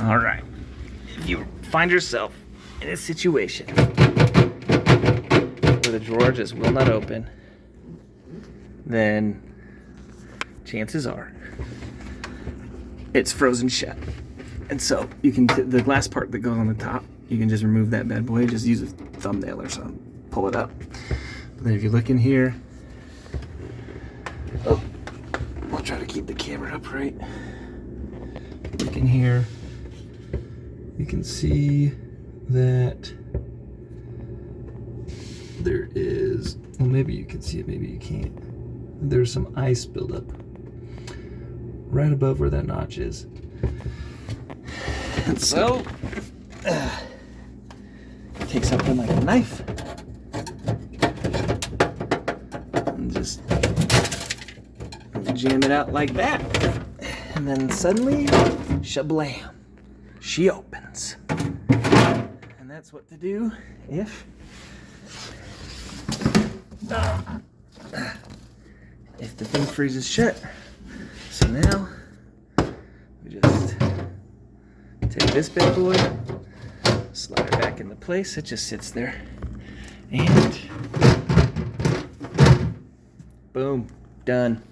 All right. If you find yourself in a situation where the drawer just will not open, then chances are it's frozen shut. And so you can, the glass part that goes on the top, you can just remove that bad boy. Just use a thumbnail or something. Pull it up. But then if you look in here, oh, I'll try to keep the camera upright. Look in here, you can see that there is, well, maybe you can see it, maybe you can't. There's some ice buildup right above where that notch is. And so, take something like a knife and just jam it out like that. And then suddenly, shablam, she opens. And that's what to do if the thing freezes shut. So now, we just take this bad boy, slide it back into place. It just sits there. And boom, done.